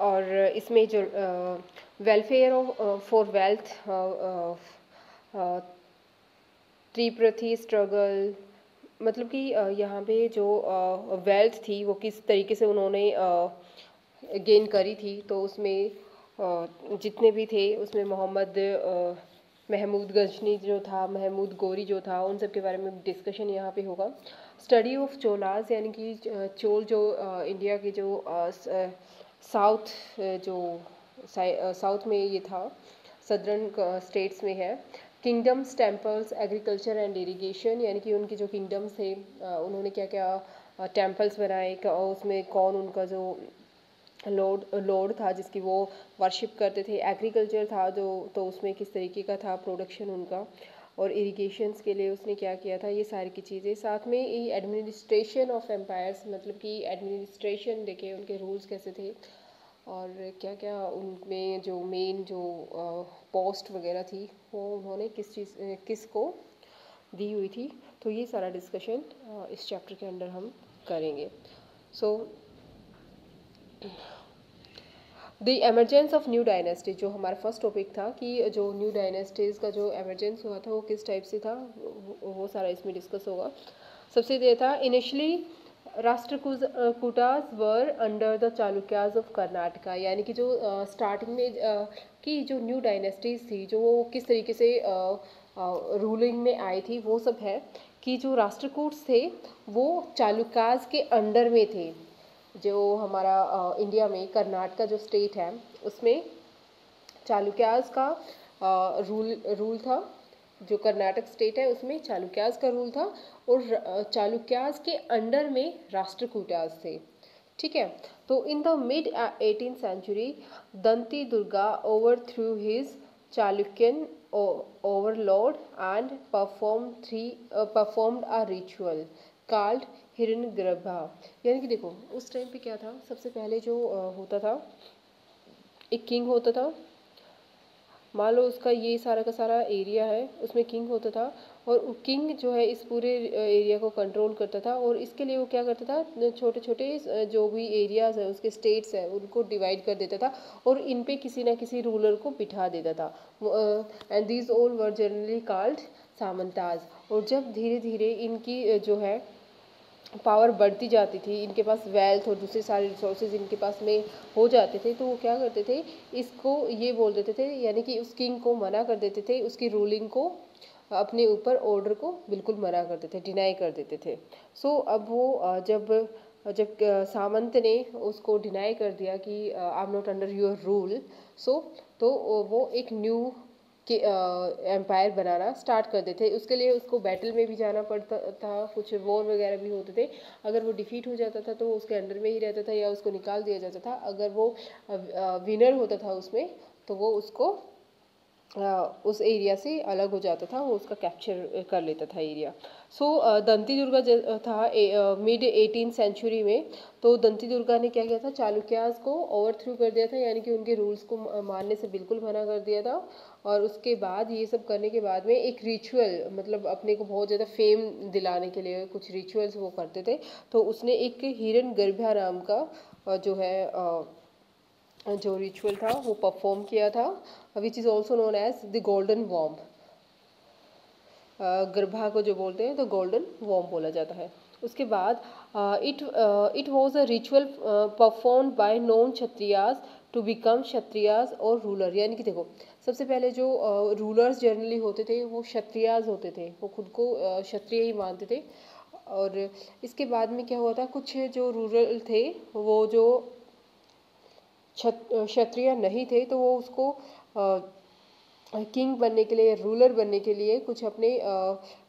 और इसमें जो welfare of for wealth, tripartite struggle, मतलब कि यहाँ पे जो वेल्थ थी वो किस तरीके से उन्होंने गेन करी थी, तो उसमें जितने भी थे उसमें मोहम्मद महमूद गजनी जो था, महमूद गोरी जो था, उन सब के बारे में डिस्कशन यहाँ पे होगा। स्टडी ऑफ चोलास, यानी कि चोल जो इंडिया के जो साउथ जो साउथ में ये था, सदर्न स्टेट्स में है। Kingdoms, temples, agriculture and irrigation, यानी कि उनके जो किंगडम्स थे उन्होंने क्या क्या टेम्पल्स बनाए, उसमें कौन उनका जो लॉर्ड था जिसकी वो वर्शिप करते थे। एग्रीकल्चर था जो, तो उसमें किस तरीके का था प्रोडक्शन उनका, और इरिगेशंस के लिए उसने क्या किया था, ये सारी की चीज़ें। साथ में ये एडमिनिस्ट्रेशन ऑफ एम्पायर्स, मतलब कि एडमिनिस्ट्रेशन देखे उनके रूल्स कैसे थे, और क्या क्या उनमें जो मेन जो पोस्ट वगैरह थी वो उन्होंने किस को दी हुई थी। तो ये सारा डिस्कशन इस चैप्टर के अंदर हम करेंगे। So the emergence of new dynasty, जो हमारा फर्स्ट टॉपिक था कि जो न्यू डायनेस्टीज़ का जो एमरजेंस हुआ था वो किस टाइप से था, वो सारा इसमें डिस्कस होगा। सबसे ये था, initially Rashtrakutas were under the Chalukyas of Karnataka, यानी कि जो स्टार्टिंग में की जो न्यू डायनेस्टीज थी जो वो किस तरीके से रूलिंग में आई थी, वो सब है कि जो राष्ट्रकूट्स थे वो चालुक्याज के अंडर में थे। जो हमारा इंडिया में कर्नाटका जो स्टेट है उसमें चालुक्याज का रूल था। जो कर्नाटक स्टेट है उसमें चालुक्याज का रूल था, और चालुक्याज के अंडर में राष्ट्रकूटास थे। ठीक है, तो in the mid 18th century Danti Durga overthrew his Chalukyan overlord and performed a ritual called Hiranyagarbha. यानी कि देखो उस टाइम पे क्या था, सबसे पहले जो होता था, एक किंग होता था। मान लो उसका ये सारा का सारा एरिया है, उसमें किंग होता था, और किंग जो है इस पूरे एरिया को कंट्रोल करता था, और इसके लिए वो क्या करता था, छोटे छोटे जो भी एरियाज है उसके स्टेट्स है उनको डिवाइड कर देता था, और इन पे किसी ना किसी रूलर को बिठा देता था। And these all were generally called samantas. और जब धीरे धीरे इनकी जो है पावर बढ़ती जाती थी, इनके पास वेल्थ और दूसरे सारे रिसोर्सेज इनके पास में हो जाते थे, तो वो क्या करते थे, इसको ये बोल देते थे, यानी कि उस किंग को मना कर देते थे, उसकी रूलिंग को, अपने ऊपर ऑर्डर को बिल्कुल मना कर देते, डिनाई कर देते थे। सो अब वो जब जब सामंत ने उसको डिनाई कर दिया कि I am not under your rule, so तो वो एक न्यू कि एम्पायर बनाना स्टार्ट कर देते थे। उसके लिए उसको बैटल में भी जाना पड़ता था, कुछ वॉर वगैरह भी होते थे। अगर वो डिफीट हो जाता था तो वो उसके अंडर में ही रहता था या उसको निकाल दिया जाता था। अगर वो विनर होता था उसमें तो वो उसको उस एरिया से अलग हो जाता था, वो उसका कैप्चर कर लेता था एरिया। सो दंती दुर्गा था मिड 18th सेंचुरी में। तो दंती दुर्गा ने क्या किया था, चालुक्यास को ओवरथ्रू कर दिया था, यानी कि उनके रूल्स को मानने से बिल्कुल मना कर दिया था। और उसके बाद ये सब करने के बाद में एक रिचुअल, मतलब अपने को बहुत ज़्यादा फेम दिलाने के लिए कुछ रिचुअल्स वो करते थे। तो उसने एक हिरण्यगर्भा नाम का जो है जो रिचुअल था वो परफॉर्म किया था, which is also known as the golden womb. गर्भा को जो बोलते हैं तो गोल्डन वॉम्ब बोला जाता है। उसके बाद it was a ritual performed by non Kshatriyas to become Kshatriyas और रूलर। यानी कि देखो सबसे पहले जो रूलर्स जनरली होते थे वो क्षत्रियास होते थे, वो खुद को क्षत्रिय ही मानते थे। और इसके बाद में क्या हुआ था, कुछ जो रूलर थे वो जो क्षत्रिय नहीं थे, तो वो उसको किंग बनने के लिए, रूलर बनने के लिए कुछ अपने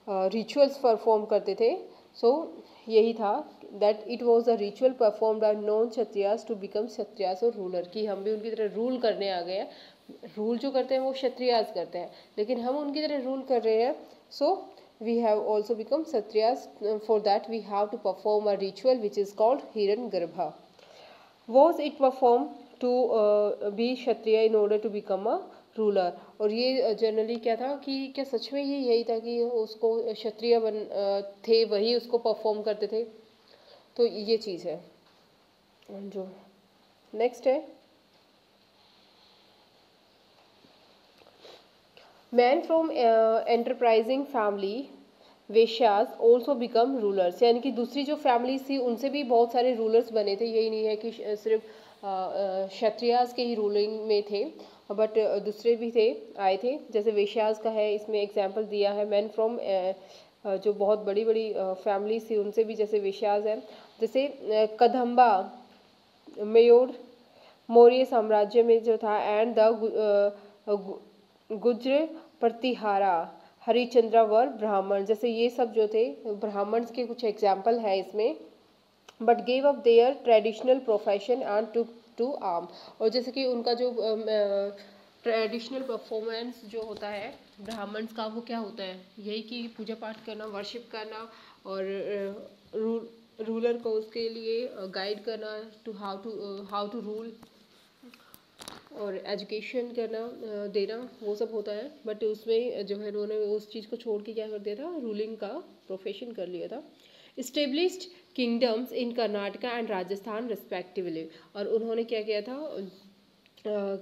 रिचुअल्स परफॉर्म करते थे। सो यही था that it was a ritual performed by non Kshatriyas to become Kshatriyas और रूलर, कि हम भी उनकी तरह रूल करने आ गए हैं। रूल जो करते हैं वो क्षत्रियास करते हैं, लेकिन हम उनकी तरह रूल कर रहे हैं। सो we have also become kshatriyas. For that we have to perform a ritual which is called Hiranyagarbha. Was it performed to be Kshatriya in order to become a ruler? और ये जनरली क्या था कि क्या सच में ही यही था कि उसको क्षत्रिय थे वही उसको परफॉर्म करते थे? तो ये चीज़ है। जो नेक्स्ट है man from enterprising family Vaishyas also become rulers, यानी कि दूसरी जो फैमिलीज थी उनसे भी बहुत सारे रूलर्स बने थे। यही नहीं है कि सिर्फ क्षत्रियाज के ही रूलिंग में थे, बट दूसरे भी थे, आए थे। जैसे वेश्याज का है, इसमें एग्जाम्पल दिया है। मैन फ्रॉम जो बहुत बड़ी बड़ी फैमिलीज थी उनसे भी जैसे वेश्याज हैं। जैसे कदम्बा मयूर मौर्य साम्राज्य में जो था, एंड द गुज्र प्रतिहारा हरिचंद्रा वर ब्राह्मण, जैसे ये सब जो थे ब्राह्मण्स के कुछ एग्जाम्पल है इसमें। But gave up their traditional profession and to arm, और जैसे कि उनका जो ट्रेडिशनल परफॉर्मेंस जो होता है ब्राह्मण्स का, वो क्या होता है, यही कि पूजा पाठ करना, वर्शिप करना, और रूलर को उसके लिए गाइड करना, टू हाउ टू रूल, और एजुकेशन करना, देना, वो सब होता है। बट उसमें जो है उन्होंने उस चीज़ को छोड़ के क्या कर दिया था, रूलिंग का प्रोफेशन कर लिया था। Established kingdoms in Karnataka and Rajasthan respectively, और उन्होंने क्या किया था,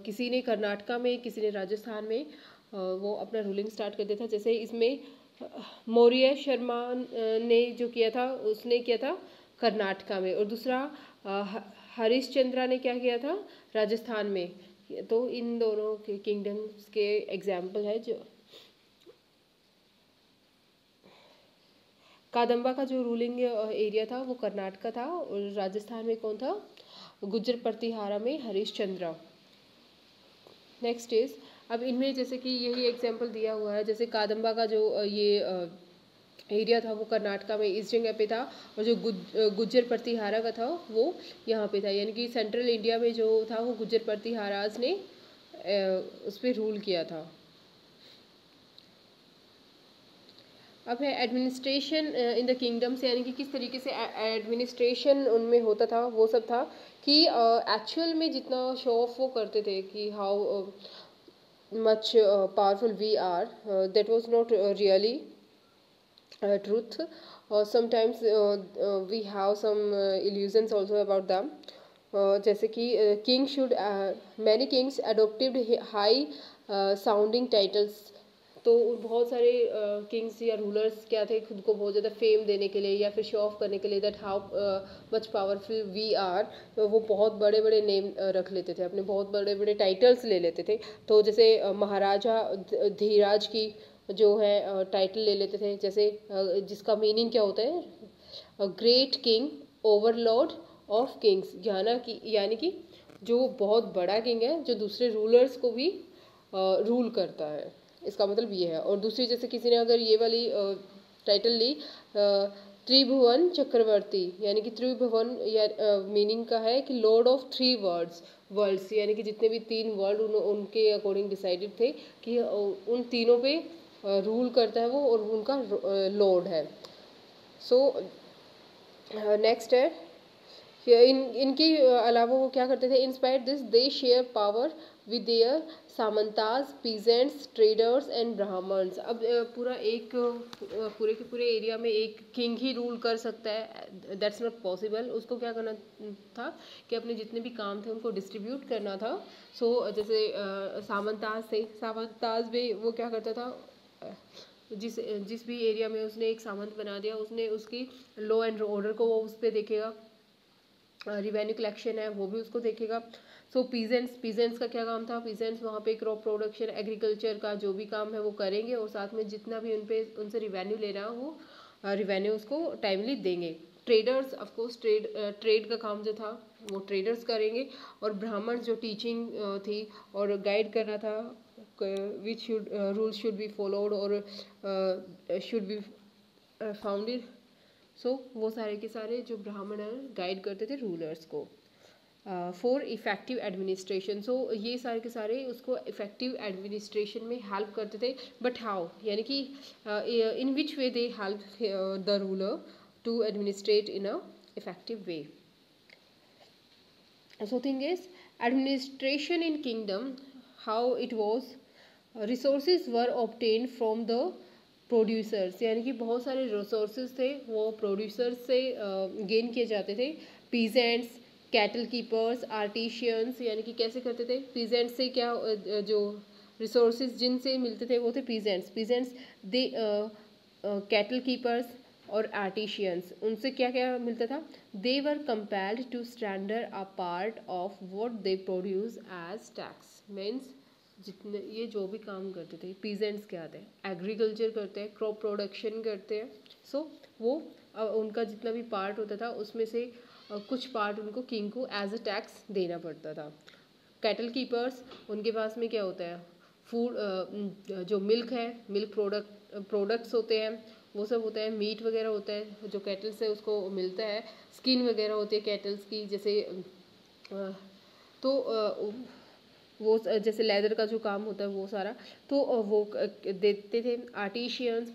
किसी ने कर्नाटका में, किसी ने राजस्थान में वो अपना रूलिंग स्टार्ट कर दिया था। जैसे इसमें मौर्य शर्मा ने जो किया था, उसने किया था कर्नाटका में, और दूसरा हरिश्चंद्रा ने क्या किया था, राजस्थान में। तो इन दोनों के किंगडम्स के एग्जाम्पल है। जो कादम्बा का जो रूलिंग एरिया था वो कर्नाटका था, और राजस्थान में कौन था, गुज्जर प्रतिहारा में हरिश्चंद्र। नेक्स्ट इज, अब इनमें जैसे कि यही एग्जाम्पल दिया हुआ है। जैसे कादम्बा का जो ये एरिया था वो कर्नाटका में ईस्ट जगह पे था, और जो गुज्जर प्रतिहारा का था वो यहाँ पे था, यानी कि सेंट्रल इंडिया में जो था वो गुज्जर प्रतिहाराज ने उस पर रूल किया था। अब है एडमिनिस्ट्रेशन इन द किंगडम्स, यानी कि किस तरीके से एडमिनिस्ट्रेशन उनमें होता था, वो सब था कि एक्चुअल में जितना शो ऑफ वो करते थे कि how much powerful we are, that was not really truth, or sometimes we have some illusions also about them. जैसे कि king should many kings adopted high sounding titles, तो बहुत सारे किंग्स या रूलर्स क्या थे, खुद को बहुत ज़्यादा फेम देने के लिए या फिर शो ऑफ करने के लिए, that how much powerful we are, तो वो बहुत बड़े बड़े नेम रख लेते थे, अपने बहुत बड़े बड़े टाइटल्स ले लेते थे। तो जैसे महाराजा धीराज की जो है टाइटल ले लेते थे, जैसे जिसका मीनिंग क्या होता है, great king Overlord of Kings, यानी कि जो बहुत बड़ा किंग है, जो दूसरे रूलर्स को भी रूल करता है, इसका मतलब ये है। और दूसरी, जैसे किसी ने अगर ये वाली टाइटल ली, त्रिभुवन चक्रवर्ती, यानी कि त्रिभुवन या मीनिंग का है कि लॉर्ड ऑफ थ्री वर्ल्ड्स, यानी कि जितने भी तीन वर्ल्ड उनके अकॉर्डिंग डिसाइडेड थे कि उन तीनों पे रूल करता है वो, और उनका लॉर्ड है। सो नेक्स्ट है, इनके अलावा वो क्या करते थे, inspired this they share power with their samantas, peasants, traders and Brahmanas. अब पूरा एक पूरे के पूरे एरिया में एक किंग ही रूल कर सकता है, दैट्स नॉट पॉसिबल। उसको क्या करना था कि अपने जितने भी काम थे उनको डिस्ट्रीब्यूट करना था। सो जैसे सामंताज थे, सामंताज में वो क्या करता था, जिस भी एरिया में उसने एक सामंत बना दिया, उसने उसकी लॉ एंड ऑर्डर को वो उस पर देखेगा, रिवेन्यू कलेक्शन है वो भी उसको देखेगा। सो पीजेंट्स का क्या काम था, पीजेंट्स वहाँ पे क्रॉप प्रोडक्शन, एग्रीकल्चर का जो भी काम है वो करेंगे, और साथ में जितना भी उनसे रिवेन्यू लेना है वो रिवेन्यू उसको टाइमली देंगे। ट्रेडर्स ऑफकोर्स ट्रेड का काम जो था वो ट्रेडर्स करेंगे, और ब्राह्मण जो टीचिंग थी और गाइड करना था, which rules should be followed और शुड बी फाउंडेड। सो वो सारे के सारे जो ब्राह्मण हैं गाइड करते थे रूलर्स को फॉर इफ़ेक्टिव एडमिनिस्ट्रेशन। सो ये सारे के सारे उसको इफ़ेक्टिव एडमिनिस्ट्रेशन में हेल्प करते थे। बट हाउ, यानी कि in which way they help the ruler to administrate in a effective way. So thing is, administration in kingdom, how it was, resources were obtained from the producers, यानी कि बहुत सारे resources थे वो producers से gain किए जाते थे। पीजेंट्स, कैटल कीपर्स, आर्टिशियंस, यानी कि कैसे करते थे, पीजेंट्स से क्या जो रिसोर्सेज जिनसे मिलते थे वो थे पीजेंट्स दे कैटल कीपर्स और आर्टिशियंस। उनसे क्या क्या मिलता था? They were compelled to standard a part of what they produce as tax. Means जितने ये जो भी काम करते थे, पीजेंट्स क्या आते हैं, एग्रीकल्चर करते हैं, क्रॉप प्रोडक्शन करते हैं। सो वो उनका जितना भी पार्ट होता था उसमें से कुछ पार्ट उनको किंग को एज अ टैक्स देना पड़ता था। कैटल कीपर्स, उनके पास में क्या होता है? फूड, जो मिल्क है, मिल्क प्रोडक्ट्स होते हैं, वो सब होता है। मीट वगैरह होता है जो कैटल से उसको मिलता है। स्किन वगैरह होती है कैटल्स की, जैसे तो वो जैसे लेदर का जो काम होता है वो सारा, तो वो देते थे। आर्टिशियंस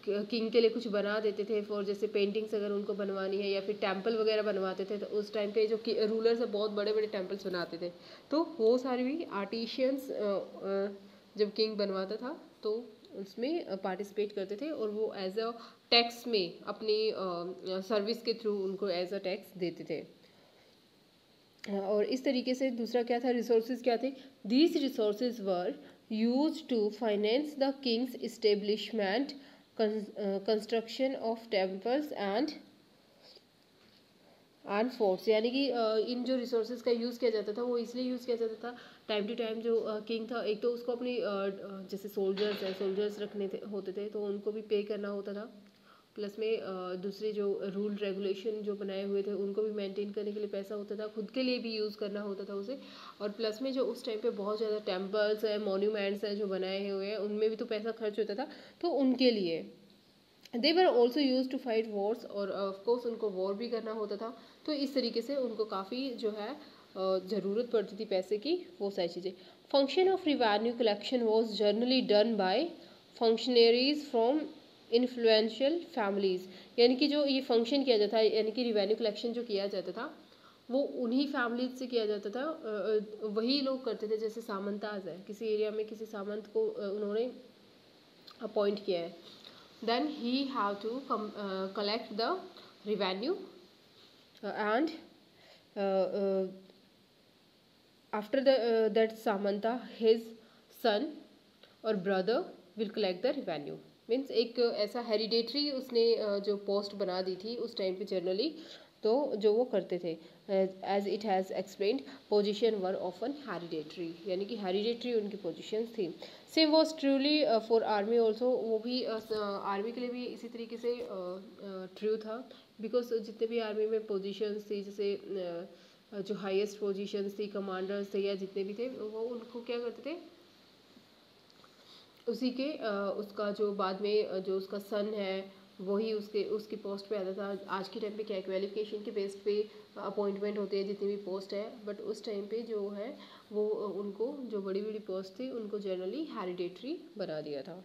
किंग के लिए कुछ बना देते थे फॉर, जैसे पेंटिंग्स अगर उनको बनवानी है या फिर टेम्पल वगैरह बनवाते थे। तो उस टाइम पे जो रूलर्स है बहुत बड़े बड़े टेम्पल्स बनाते थे। तो वो सारी भी आर्टिशियंस जब किंग बनवाता था तो उसमें पार्टिसिपेट करते थे, और वो एज अ टैक्स में अपनी सर्विस के थ्रू उनको एज अ टैक्स देते थे। और इस तरीके से दूसरा क्या था? रिसोर्सेज क्या थे? These resources were used to finance the king's establishment, construction of temples and forts. यानी कि इन जो रिसोर्सेज का यूज़ किया जाता था वो इसलिए यूज़ किया जाता था, टाइम टू टाइम जो किंग था, एक तो उसको अपनी जैसे सोल्जर्स रखने होते थे तो उनको भी पे करना होता था। प्लस में दूसरे जो रूल रेगुलेशन जो बनाए हुए थे उनको भी मेंटेन करने के लिए पैसा होता था, खुद के लिए भी यूज़ करना होता था उसे। और प्लस में जो उस टाइम पे बहुत ज़्यादा टेम्पल्स है, मोन्यूमेंट्स हैं जो बनाए हुए हैं, उनमें भी तो पैसा खर्च होता था, तो उनके लिए they were also use to fight wars, और ऑफकोर्स उनको वॉर भी करना होता था। तो इस तरीके से उनको काफ़ी जो है ज़रूरत पड़ती थी पैसे की, वो सारी चीज़ें। Function of revenue collection was generally done by functionaries from influential families. यानी कि जो ये फंक्शन किया जाता है, यानी कि रिवेन्यू कलेक्शन जो किया जाता था वो उन्हीं फैमिलीज से किया जाता था। वही लोग करते थे, जैसे सामंताज है, किसी एरिया में किसी सामंत को उन्होंने अपॉइंट किया है, then he have to collect the revenue, and after that Samanta, his son और brother will collect the revenue. Means एक ऐसा हेरिडेटरी उसने जो पोस्ट बना दी थी उस टाइम पे जनरली, तो जो वो करते थे, as it has explained position were often hereditary, यानी कि हेरिडेटरी उनकी पोजीशन थी। Same was truly for army also, वो भी आर्मी के लिए भी इसी तरीके से ट्रू था, बिकॉज जितने भी आर्मी में पोजीशंस थी, जैसे जो हाईएस्ट पोजीशंस थी, कमांडर्स थे या जितने भी थे, वो उनको क्या करते थे, उसी के उसका जो बाद में जो उसका सन है वही उसकी पोस्ट पे आता था। आज के टाइम पे क्या है, क्वालिफिकेशन के बेस पे अपॉइंटमेंट होते हैं जितनी भी पोस्ट है, बट उस टाइम पे जो है वो उनको जो बड़ी बड़ी पोस्ट थी उनको जनरली हेरिडेटरी बना दिया था।